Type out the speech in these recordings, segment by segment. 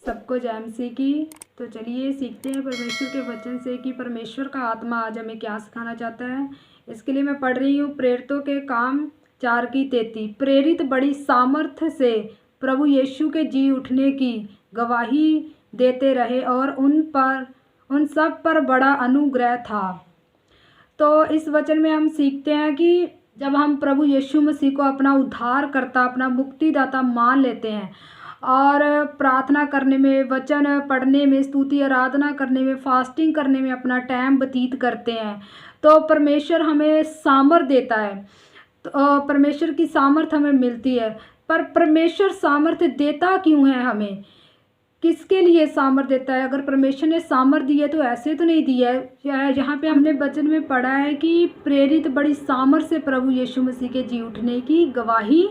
सबको जय मसीह की। तो चलिए सीखते हैं परमेश्वर के वचन से कि परमेश्वर का आत्मा आज हमें क्या सिखाना चाहता है। इसके लिए मैं पढ़ रही हूँ प्रेरितों के काम 4:33। प्रेरित बड़ी सामर्थ्य से प्रभु यीशु के जी उठने की गवाही देते रहे और उन सब पर बड़ा अनुग्रह था। तो इस वचन में हम सीखते हैं कि जब हम प्रभु यीशु मसीह को अपना उद्धारकर्ता, अपना मुक्तिदाता मान लेते हैं और प्रार्थना करने में, वचन पढ़ने में, स्तुति आराधना करने में, फास्टिंग करने में अपना टाइम व्यतीत करते हैं, तो परमेश्वर हमें सामर्थ देता है। तो परमेश्वर की सामर्थ हमें मिलती है। पर परमेश्वर सामर्थ देता क्यों है हमें? किसके लिए सामर्थ देता है? अगर परमेश्वर ने सामर्थ दी है तो ऐसे तो नहीं दी है। यहाँ पे हमने वचन में पढ़ा है कि प्रेरित बड़ी सामर्थ से प्रभु यीशु मसीह के जी उठने की गवाही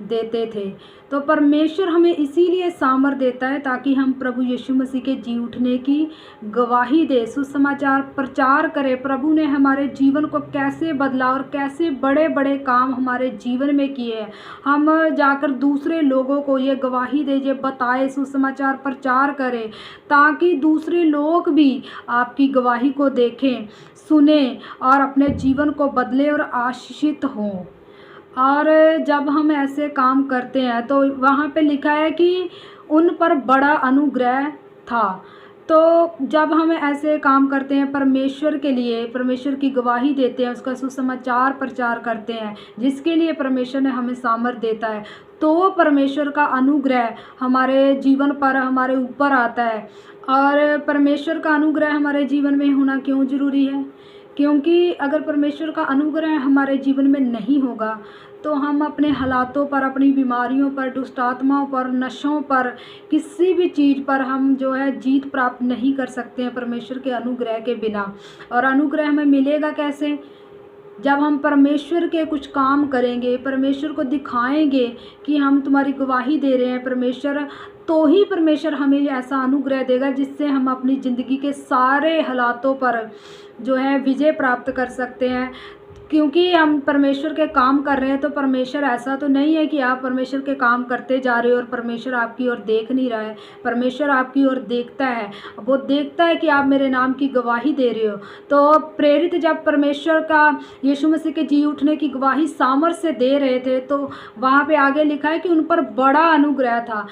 देते थे। तो परमेश्वर हमें इसीलिए सामर्थ देता है ताकि हम प्रभु यीशु मसीह के जी उठने की गवाही दे, सुसमाचार प्रचार करें। प्रभु ने हमारे जीवन को कैसे बदला और कैसे बड़े बड़े काम हमारे जीवन में किए हैं, हम जाकर दूसरे लोगों को ये गवाही दे, ये बताए, सुसमाचार प्रचार करें ताकि दूसरे लोग भी आपकी गवाही को देखें, सुने और अपने जीवन को बदले और आशीषित हों। और जब हम ऐसे काम करते हैं तो वहाँ पे लिखा है कि उन पर बड़ा अनुग्रह था। तो जब हम ऐसे काम करते हैं परमेश्वर के लिए, परमेश्वर की गवाही देते हैं, उसका सुसमाचार प्रचार करते हैं, जिसके लिए परमेश्वर ने हमें सामर्थ देता है, तो परमेश्वर का अनुग्रह हमारे जीवन पर, हमारे ऊपर आता है। और परमेश्वर का अनुग्रह हमारे जीवन में होना क्यों ज़रूरी है? क्योंकि अगर परमेश्वर का अनुग्रह हमारे जीवन में नहीं होगा तो हम अपने हालातों पर, अपनी बीमारियों पर, दुष्ट आत्माओं पर, नशों पर, किसी भी चीज़ पर हम जो है जीत प्राप्त नहीं कर सकते हैं परमेश्वर के अनुग्रह के बिना। और अनुग्रह हमें मिलेगा कैसे? जब हम परमेश्वर के कुछ काम करेंगे, परमेश्वर को दिखाएंगे कि हम तुम्हारी गवाही दे रहे हैं परमेश्वर, तो ही परमेश्वर हमें ऐसा अनुग्रह देगा जिससे हम अपनी ज़िंदगी के सारे हालातों पर जो है विजय प्राप्त कर सकते हैं। क्योंकि हम परमेश्वर के काम कर रहे हैं, तो परमेश्वर ऐसा तो नहीं है कि आप परमेश्वर के काम करते जा रहे हो और परमेश्वर आपकी ओर देख नहीं रहा है। परमेश्वर आपकी ओर देखता है, वो देखता है कि आप मेरे नाम की गवाही दे रहे हो। तो प्रेरित जब परमेश्वर का, यीशु मसीह के जी उठने की गवाही सामर्थ्य से दे रहे थे, तो वहाँ पे आगे लिखा है कि उन पर बड़ा अनुग्रह था।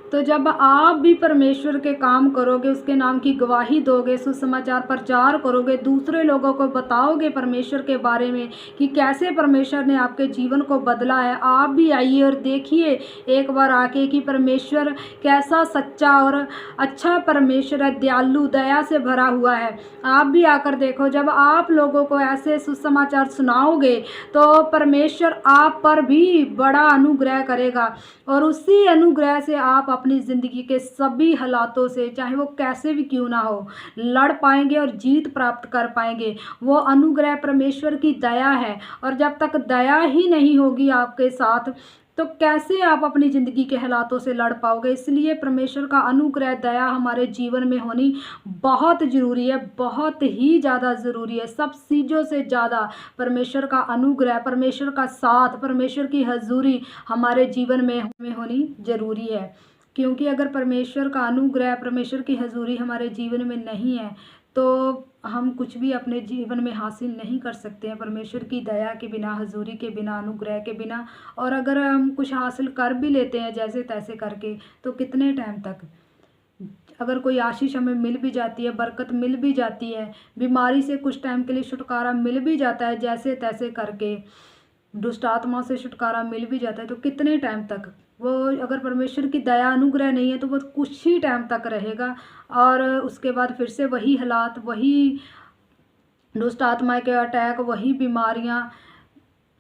तो जब आप भी परमेश्वर के काम करोगे, उसके नाम की गवाही दोगे, सुसमाचार प्रचार करोगे, दूसरे लोगों को बताओगे परमेश्वर के बारे में कि कैसे परमेश्वर ने आपके जीवन को बदला है, आप भी आइए और देखिए एक बार आके कि परमेश्वर कैसा सच्चा और अच्छा परमेश्वर है, दयालु, दया से भरा हुआ है। आप भी आकर देखो। जब आप लोगों को ऐसे सुसमाचार सुनाओगे तो परमेश्वर आप पर भी बड़ा अनुग्रह करेगा और उसी अनुग्रह से आप अपनी ज़िंदगी के सभी हालातों से, चाहे वो कैसे भी क्यों ना हो, लड़ पाएंगे और जीत प्राप्त कर पाएंगे। वो अनुग्रह परमेश्वर की दया है। और जब तक दया ही नहीं होगी आपके साथ तो कैसे आप अपनी ज़िंदगी के हालातों से लड़ पाओगे? इसलिए परमेश्वर का अनुग्रह, दया हमारे जीवन में होनी बहुत ज़रूरी है, बहुत ही ज़्यादा ज़रूरी है। सब चीज़ों से ज़्यादा परमेश्वर का अनुग्रह, परमेश्वर का साथ, परमेश्वर की हजूरी हमारे जीवन में होनी ज़रूरी है। क्योंकि अगर परमेश्वर का अनुग्रह, परमेश्वर की हजूरी हमारे जीवन में नहीं है तो हम कुछ भी अपने जीवन में हासिल नहीं कर सकते हैं परमेश्वर की दया के बिना, हजूरी के बिना, अनुग्रह के बिना। और अगर हम कुछ हासिल कर भी लेते हैं जैसे तैसे करके, तो कितने टाइम तक? अगर कोई आशीष हमें मिल भी जाती है, बरकत मिल भी जाती है, बीमारी से कुछ टाइम के लिए छुटकारा मिल भी जाता है जैसे तैसे करके, दुष्ट आत्मा से छुटकारा मिल भी जाता है, तो कितने टाइम तक? वो अगर परमेश्वर की दया, अनुग्रह नहीं है तो वो कुछ ही टाइम तक रहेगा और उसके बाद फिर से वही हालात, वही दुष्ट आत्मा के अटैक, वही बीमारियां,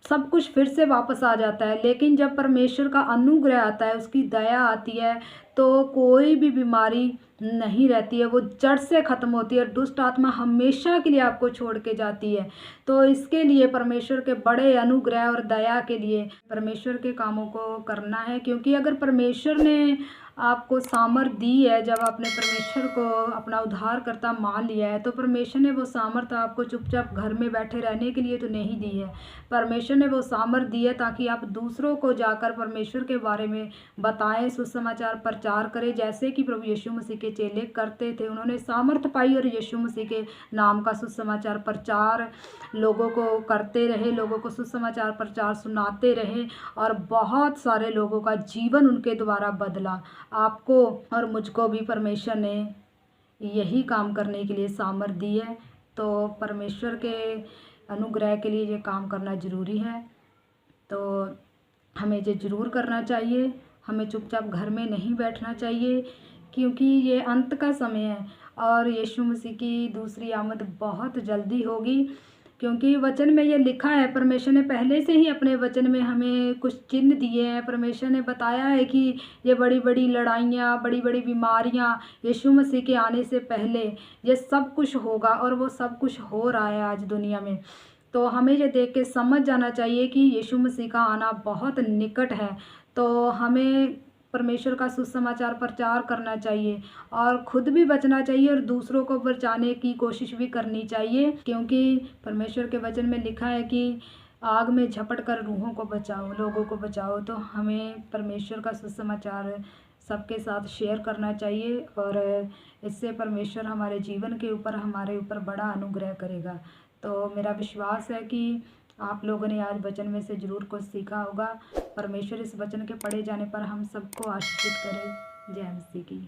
सब कुछ फिर से वापस आ जाता है। लेकिन जब परमेश्वर का अनुग्रह आता है, उसकी दया आती है, तो कोई भी बीमारी नहीं रहती है, वो जड़ से ख़त्म होती है। दुष्ट आत्मा हमेशा के लिए आपको छोड़ के जाती है। तो इसके लिए परमेश्वर के बड़े अनुग्रह और दया के लिए परमेश्वर के कामों को करना है। क्योंकि अगर परमेश्वर ने आपको सामर्थ दी है, जब आपने परमेश्वर को अपना उद्धारकर्ता मान लिया है, तो परमेश्वर ने वो सामर्थ आपको चुपचाप घर में बैठे रहने के लिए तो नहीं दी है। परमेश्वर ने वो सामर्थ दी है ताकि आप दूसरों को जाकर परमेश्वर के बारे में बताएं, सुसमाचार प्रचार प्रचार करें, जैसे कि प्रभु यीशु मसीह के चेले करते थे। उन्होंने सामर्थ पाई और यीशु मसीह के नाम का सुसमाचार प्रचार लोगों को करते रहे, लोगों को सुसमाचार प्रचार सुनाते रहे और बहुत सारे लोगों का जीवन उनके द्वारा बदला। आपको और मुझको भी परमेश्वर ने यही काम करने के लिए सामर्थ दी है। तो परमेश्वर के अनुग्रह के लिए ये काम करना ज़रूरी है, तो हमें ये ज़रूर करना चाहिए। हमें चुपचाप घर में नहीं बैठना चाहिए, क्योंकि ये अंत का समय है और यीशु मसीह की दूसरी आमद बहुत जल्दी होगी। क्योंकि वचन में ये लिखा है, परमेश्वर ने पहले से ही अपने वचन में हमें कुछ चिन्ह दिए हैं। परमेश्वर ने बताया है कि ये बड़ी बड़ी लड़ाइयाँ, बड़ी बड़ी बीमारियाँ यीशु मसीह के आने से पहले ये सब कुछ होगा और वो सब कुछ हो रहा है आज दुनिया में। तो हमें ये देख के समझ जाना चाहिए कि यीशु मसीह का आना बहुत निकट है। तो हमें परमेश्वर का सुसमाचार प्रचार करना चाहिए और खुद भी बचना चाहिए और दूसरों को बचाने की कोशिश भी करनी चाहिए, क्योंकि परमेश्वर के वचन में लिखा है कि आग में झपट कर रूहों को बचाओ, लोगों को बचाओ। तो हमें परमेश्वर का सुसमाचार सबके साथ शेयर करना चाहिए और इससे परमेश्वर हमारे जीवन के ऊपर, हमारे ऊपर बड़ा अनुग्रह करेगा। तो मेरा विश्वास है कि आप लोगों ने आज वचन में से ज़रूर कुछ सीखा होगा। परमेश्वर इस वचन के पढ़े जाने पर हम सबको आशीषित करे। जय मसीह की।